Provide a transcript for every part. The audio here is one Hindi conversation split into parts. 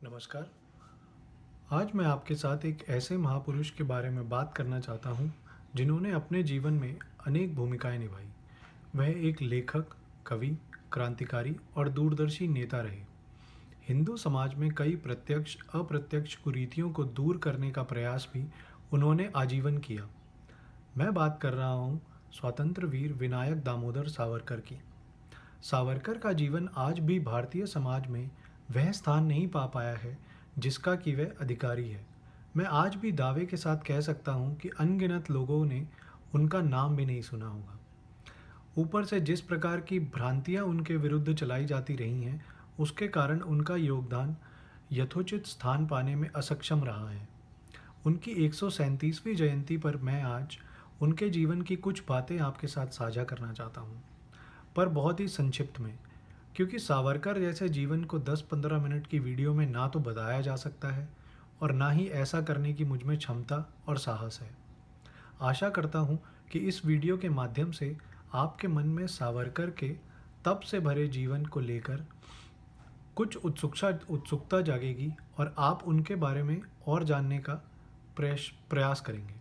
नमस्कार। आज मैं आपके साथ एक ऐसे महापुरुष के बारे में बात करना चाहता हूँ जिन्होंने अपने जीवन में अनेक भूमिकाएं निभाई। वह एक लेखक, कवि, क्रांतिकारी और दूरदर्शी नेता रहे। हिंदू समाज में कई प्रत्यक्ष अप्रत्यक्ष कुरीतियों को दूर करने का प्रयास भी उन्होंने आजीवन किया। मैं बात कर रहा हूँ स्वतंत्र वीर विनायक दामोदर सावरकर की। सावरकर का जीवन आज भी भारतीय समाज में वह स्थान नहीं पा पाया है जिसका कि वह अधिकारी है। मैं आज भी दावे के साथ कह सकता हूँ कि अनगिनत लोगों ने उनका नाम भी नहीं सुना होगा। ऊपर से जिस प्रकार की भ्रांतियाँ उनके विरुद्ध चलाई जाती रही हैं, उसके कारण उनका योगदान यथोचित स्थान पाने में असक्षम रहा है। उनकी 137वीं जयंती पर मैं आज उनके जीवन की कुछ बातें आपके साथ साझा करना चाहता हूँ, पर बहुत ही संक्षिप्त में, क्योंकि सावरकर जैसे जीवन को 10-15 मिनट की वीडियो में ना तो बताया जा सकता है और ना ही ऐसा करने की मुझ में क्षमता और साहस है। आशा करता हूँ कि इस वीडियो के माध्यम से आपके मन में सावरकर के तप से भरे जीवन को लेकर कुछ उत्सुकता जागेगी और आप उनके बारे में और जानने का प्रयास करेंगे।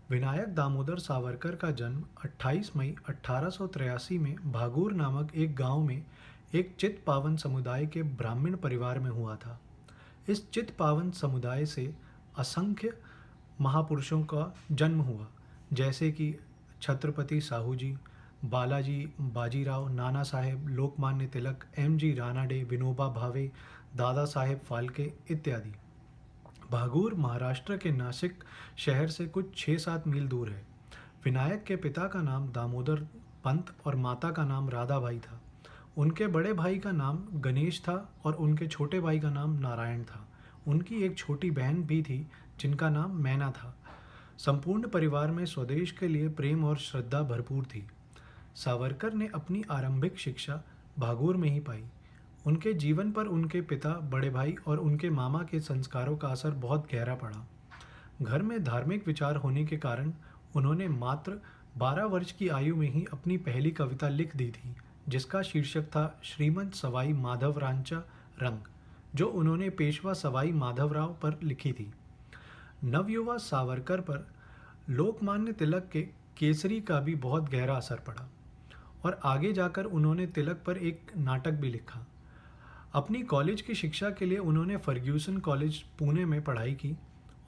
विनायक दामोदर सावरकर का जन्म 28 मई 1883 में भागूर नामक एक गांव में एक चित पावन समुदाय के ब्राह्मण परिवार में हुआ था। इस चित पावन समुदाय से असंख्य महापुरुषों का जन्म हुआ, जैसे कि छत्रपति साहू जी, बालाजी बाजीराव, नाना साहेब, लोकमान्य तिलक, एम.जी. रानाडे, विनोबा भावे, दादा साहेब फाल्के इत्यादि। भागूर महाराष्ट्र के नासिक शहर से कुछ 6-7 मील दूर है। विनायक के पिता का नाम दामोदर पंत और माता का नाम राधाबाई था। उनके बड़े भाई का नाम गणेश था और उनके छोटे भाई का नाम नारायण था। उनकी एक छोटी बहन भी थी जिनका नाम मैना था। संपूर्ण परिवार में स्वदेश के लिए प्रेम और श्रद्धा भरपूर थी। सावरकर ने अपनी आरंभिक शिक्षा भागूर में ही पाई। उनके जीवन पर उनके पिता, बड़े भाई और उनके मामा के संस्कारों का असर बहुत गहरा पड़ा। घर में धार्मिक विचार होने के कारण उन्होंने मात्र 12 वर्ष की आयु में ही अपनी पहली कविता लिख दी थी, जिसका शीर्षक था श्रीमंत सवाई माधवरांचा रंग, जो उन्होंने पेशवा सवाई माधवराव पर लिखी थी। नवयुवा सावरकर पर लोकमान्य तिलक के केसरी का भी बहुत गहरा असर पड़ा और आगे जाकर उन्होंने तिलक पर एक नाटक भी लिखा। अपनी कॉलेज की शिक्षा के लिए उन्होंने फर्ग्यूसन कॉलेज पुणे में पढ़ाई की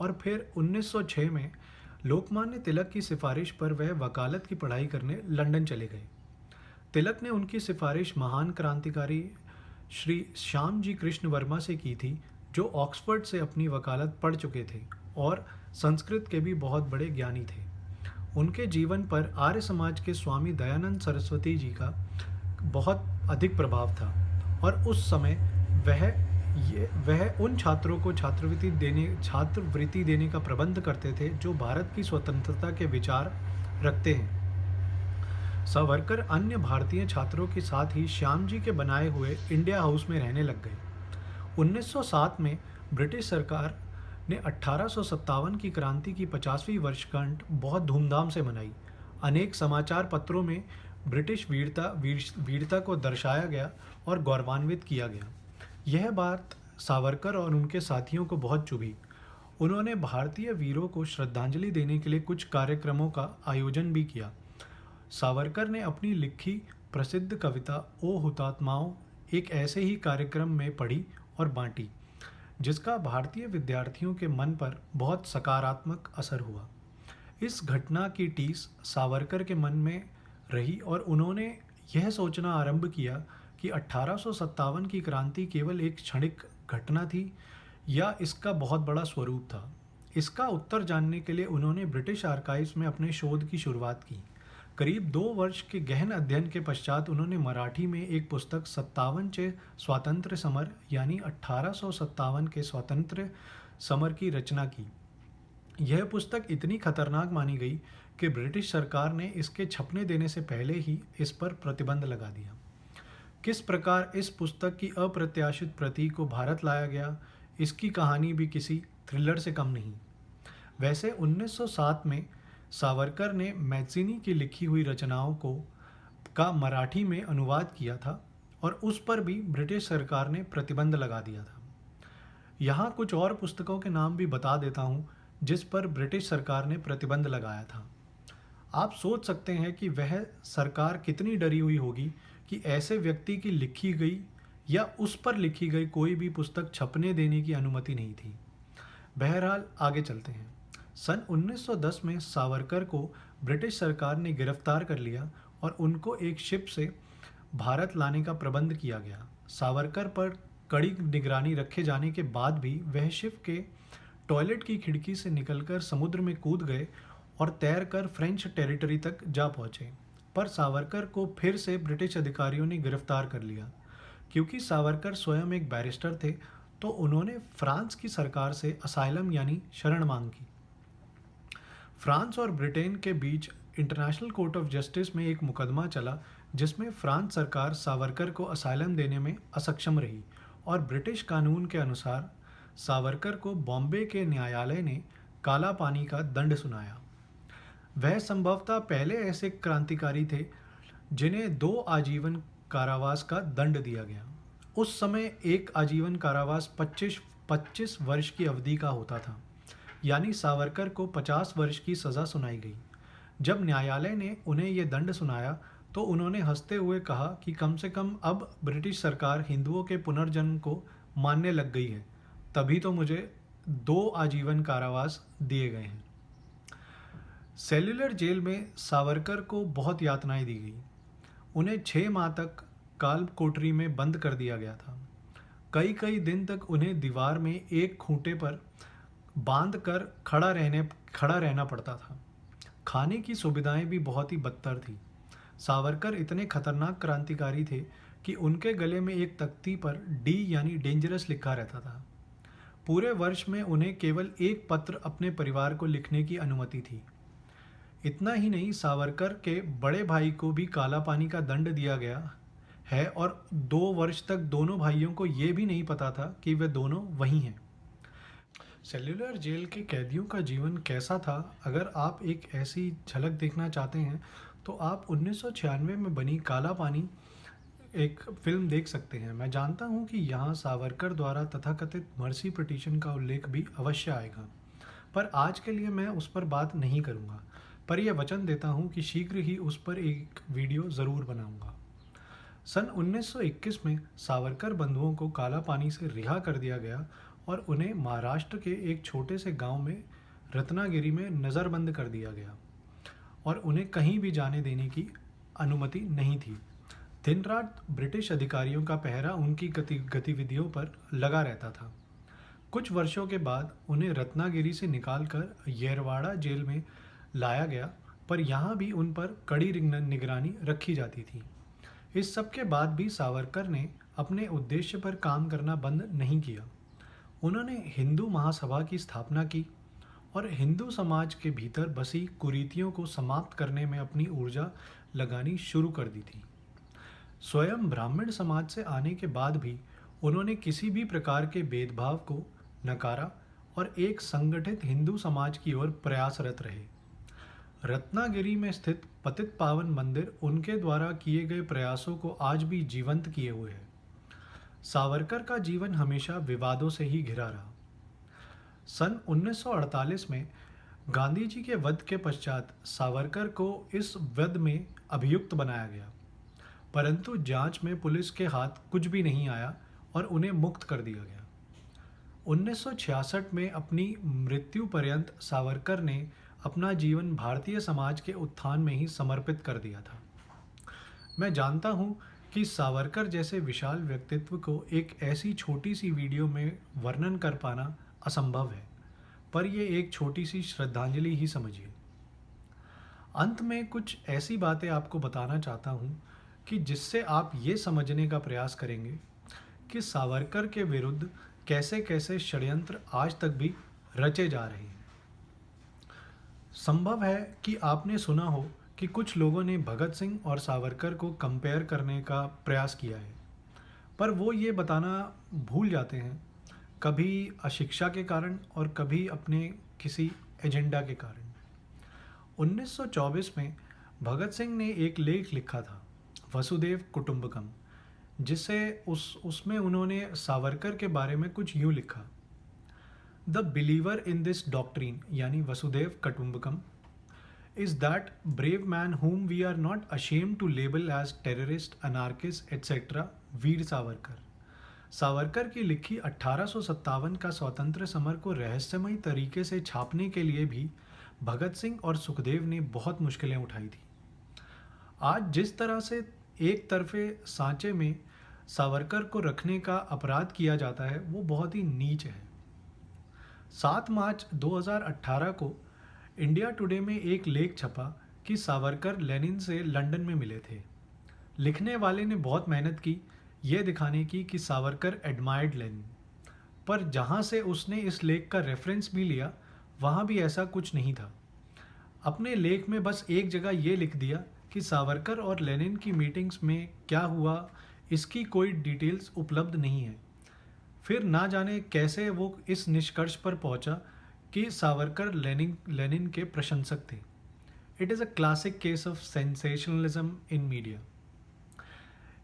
और फिर 1906 में लोकमान्य तिलक की सिफारिश पर वह वकालत की पढ़ाई करने लंदन चले गए। तिलक ने उनकी सिफारिश महान क्रांतिकारी श्री श्यामजी कृष्ण वर्मा से की थी, जो ऑक्सफोर्ड से अपनी वकालत पढ़ चुके थे और संस्कृत के भी बहुत बड़े ज्ञानी थे। उनके जीवन पर आर्य समाज के स्वामी दयानंद सरस्वती जी का बहुत अधिक प्रभाव था और उस समय वह उन छात्रों को छात्रवृत्ति देने का प्रबंध करते थे जो भारत की स्वतंत्रता के विचार रखते हैं। सावरकर अन्य भारतीय छात्रों के साथ ही श्याम जी के बनाए हुए इंडिया हाउस में रहने लग गए। 1907 में ब्रिटिश सरकार ने 1857 की क्रांति की 50वीं वर्षगांठ बहुत धूमधाम से मनाई। अनेक समाचार पत्रों में ब्रिटिश वीरता को दर्शाया गया और गौरवान्वित किया गया। यह बात सावरकर और उनके साथियों को बहुत चुभी। उन्होंने भारतीय वीरों को श्रद्धांजलि देने के लिए कुछ कार्यक्रमों का आयोजन भी किया। सावरकर ने अपनी लिखी प्रसिद्ध कविता ओ हुतात्माओं एक ऐसे ही कार्यक्रम में पढ़ी और बांटी, जिसका भारतीय विद्यार्थियों के मन पर बहुत सकारात्मक असर हुआ। इस घटना की टीस सावरकर के मन में रही और उन्होंने यह सोचना आरंभ किया कि 1857 की क्रांति केवल एक क्षणिक घटना थी या इसका बहुत बड़ा स्वरूप था। इसका उत्तर जानने के लिए उन्होंने ब्रिटिश आर्काइव्स में अपने शोध की शुरुआत की। करीब 2 वर्ष के गहन अध्ययन के पश्चात उन्होंने मराठी में एक पुस्तक 57 स्वातंत्र्य समर यानी 1857 के स्वातंत्र्य समर की रचना की। यह पुस्तक इतनी खतरनाक मानी गई कि ब्रिटिश सरकार ने इसके छपने देने से पहले ही इस पर प्रतिबंध लगा दिया। किस प्रकार इस पुस्तक की अप्रत्याशित प्रति को भारत लाया गया, इसकी कहानी भी किसी थ्रिलर से कम नहीं। वैसे 1907 में सावरकर ने मैगजीनी की लिखी हुई रचनाओं का मराठी में अनुवाद किया था और उस पर भी ब्रिटिश सरकार ने प्रतिबंध लगा दिया था। यहाँ कुछ और पुस्तकों के नाम भी बता देता हूँ जिस पर ब्रिटिश सरकार ने प्रतिबंध लगाया था। आप सोच सकते हैं कि वह सरकार कितनी डरी हुई होगी कि ऐसे व्यक्ति की लिखी गई या उस पर लिखी गई कोई भी पुस्तक छपने देने की अनुमति नहीं थी। बहरहाल आगे चलते हैं। सन 1910 में सावरकर को ब्रिटिश सरकार ने गिरफ्तार कर लिया और उनको एक शिप से भारत लाने का प्रबंध किया गया। सावरकर पर कड़ी निगरानी रखे जाने के बाद भी वह शिप के टॉयलेट की खिड़की से निकलकर समुद्र में कूद गए और तैरकर फ्रेंच टेरिटरी तक जा पहुंचे। पर सावरकर को फिर से ब्रिटिश अधिकारियों ने गिरफ्तार कर लिया। क्योंकि सावरकर स्वयं एक बैरिस्टर थे, तो उन्होंने फ्रांस की सरकार से असाइलम यानी शरण मांग की। फ्रांस और ब्रिटेन के बीच इंटरनेशनल कोर्ट ऑफ जस्टिस में एक मुकदमा चला जिसमें फ्रांस सरकार सावरकर को असाइलम देने में असक्षम रही और ब्रिटिश कानून के अनुसार सावरकर को बॉम्बे के न्यायालय ने काला पानी का दंड सुनाया। वह संभवतः पहले ऐसे क्रांतिकारी थे जिन्हें 2 आजीवन कारावास का दंड दिया गया। उस समय एक आजीवन कारावास 25 वर्ष की अवधि का होता था, यानी सावरकर को 50 वर्ष की सज़ा सुनाई गई। जब न्यायालय ने उन्हें ये दंड सुनाया तो उन्होंने हंसते हुए कहा कि कम से कम अब ब्रिटिश सरकार हिंदुओं के पुनर्जन्म को मानने लग गई है, तभी तो मुझे 2 आजीवन कारावास दिए गए हैं। सेल्युलर जेल में सावरकर को बहुत यातनाएं दी गई। उन्हें 6 माह तक काल कोठरी में बंद कर दिया गया था। कई कई दिन तक उन्हें दीवार में एक खूंटे पर बांध कर खड़ा रहना पड़ता था। खाने की सुविधाएं भी बहुत ही बदतर थी। सावरकर इतने खतरनाक क्रांतिकारी थे कि उनके गले में एक तख्ती पर डी यानी डेंजरस लिखा रहता था। पूरे वर्ष में उन्हें केवल एक पत्र अपने परिवार को लिखने की अनुमति थी। इतना ही नहीं, सावरकर के बड़े भाई को भी काला पानी का दंड दिया गया है और 2 वर्ष तक दोनों भाइयों को ये भी नहीं पता था कि वे दोनों वही हैं। सेल्युलर जेल के कैदियों का जीवन कैसा था, अगर आप एक ऐसी झलक देखना चाहते हैं तो आप 1996 में बनी काला पानी एक फिल्म देख सकते हैं। मैं जानता हूं कि यहाँ सावरकर द्वारा तथाकथित मर्सी पिटीशन का उल्लेख भी अवश्य आएगा, पर आज के लिए मैं उस पर बात नहीं करूँगा। पर यह वचन देता हूँ कि शीघ्र ही उस पर एक वीडियो ज़रूर बनाऊँगा। सन 1921 में सावरकर बंधुओं को काला पानी से रिहा कर दिया गया और उन्हें महाराष्ट्र के एक छोटे से गांव में रत्नागिरी में नज़रबंद कर दिया गया और उन्हें कहीं भी जाने देने की अनुमति नहीं थी। दिन रात ब्रिटिश अधिकारियों का पहरा उनकी गतिविधियों पर लगा रहता था। कुछ वर्षों के बाद उन्हें रत्नागिरी से निकालकर येरवाड़ा जेल में लाया गया, पर यहाँ भी उन पर कड़ी निगरानी रखी जाती थी। इस सब के बाद भी सावरकर ने अपने उद्देश्य पर काम करना बंद नहीं किया। उन्होंने हिंदू महासभा की स्थापना की और हिंदू समाज के भीतर बसी कुरीतियों को समाप्त करने में अपनी ऊर्जा लगानी शुरू कर दी थी। स्वयं ब्राह्मण समाज से आने के बाद भी उन्होंने किसी भी प्रकार के भेदभाव को नकारा और एक संगठित हिंदू समाज की ओर प्रयासरत रहे। रत्नागिरी में स्थित पतित पावन मंदिर उनके द्वारा किए गए प्रयासों को आज भी जीवंत किए हुए है। सावरकर का जीवन हमेशा विवादों से ही घिरा रहा। सन 1948 में गांधी जी के वध के पश्चात सावरकर को इस वध में अभियुक्त बनाया गया, परंतु जांच में पुलिस के हाथ कुछ भी नहीं आया और उन्हें मुक्त कर दिया गया। 1966 में अपनी मृत्यु पर्यंत सावरकर ने अपना जीवन भारतीय समाज के उत्थान में ही समर्पित कर दिया था। मैं जानता हूं कि सावरकर जैसे विशाल व्यक्तित्व को एक ऐसी छोटी सी वीडियो में वर्णन कर पाना असंभव है, पर यह एक छोटी सी श्रद्धांजलि ही समझिए। अंत में कुछ ऐसी बातें आपको बताना चाहता हूं कि जिससे आप ये समझने का प्रयास करेंगे कि सावरकर के विरुद्ध कैसे कैसे षड्यंत्र आज तक भी रचे जा रहे हैं। संभव है कि आपने सुना हो कि कुछ लोगों ने भगत सिंह और सावरकर को कंपेयर करने का प्रयास किया है, पर वो ये बताना भूल जाते हैं, कभी अशिक्षा के कारण और कभी अपने किसी एजेंडा के कारण। 1924 में भगत सिंह ने एक लेख लिखा था, वसुदेव कुटुंबकम, जिसे उसमें उन्होंने सावरकर के बारे में कुछ यूँ लिखा। The believer in this doctrine यानी Vasudev कटुम्बकम is that brave man whom we are not ashamed to label as terrorist, anarchist, etc. Veer Savarkar. Savarkar की लिखी 1857 का स्वतंत्र समर को रहस्यमयी तरीके से छापने के लिए भी भगत सिंह और सुखदेव ने बहुत मुश्किलें उठाई थी। आज जिस तरह से एक तरफे सांचे में सावरकर को रखने का अपराध किया जाता है वो बहुत ही नीच है। 7 मार्च 2018 को इंडिया टुडे में एक लेख छपा कि सावरकर लेनिन से लंदन में मिले थे। लिखने वाले ने बहुत मेहनत की यह दिखाने की कि सावरकर एडमायर्ड लेनिन, पर जहाँ से उसने इस लेख का रेफरेंस भी लिया वहाँ भी ऐसा कुछ नहीं था। अपने लेख में बस एक जगह ये लिख दिया कि सावरकर और लेनिन की मीटिंग्स में क्या हुआ इसकी कोई डिटेल्स उपलब्ध नहीं है। फिर ना जाने कैसे वो इस निष्कर्ष पर पहुंचा कि सावरकर लेनिन के प्रशंसक थे। It is a classic case of sensationalism in media.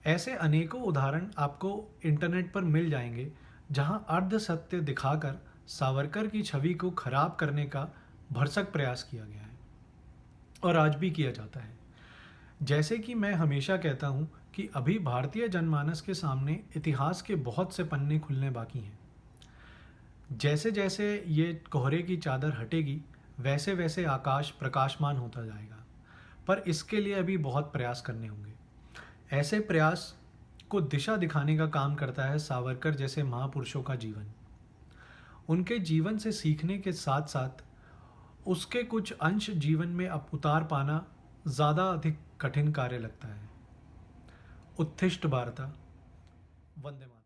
ऐसे अनेकों उदाहरण आपको इंटरनेट पर मिल जाएंगे जहां अर्ध सत्य दिखाकर सावरकर की छवि को खराब करने का भरसक प्रयास किया गया है और आज भी किया जाता है। जैसे कि मैं हमेशा कहता हूं कि अभी भारतीय जनमानस के सामने इतिहास के बहुत से पन्ने खुलने बाकी हैं। जैसे जैसे ये कोहरे की चादर हटेगी वैसे वैसे आकाश प्रकाशमान होता जाएगा, पर इसके लिए अभी बहुत प्रयास करने होंगे। ऐसे प्रयास को दिशा दिखाने का काम करता है सावरकर जैसे महापुरुषों का जीवन। उनके जीवन से सीखने के साथ साथ उसके कुछ अंश जीवन में अब उतार पाना ज़्यादा अधिक कठिन कार्य लगता है। उत्तिष्ठ भारत, वंदे मातरम।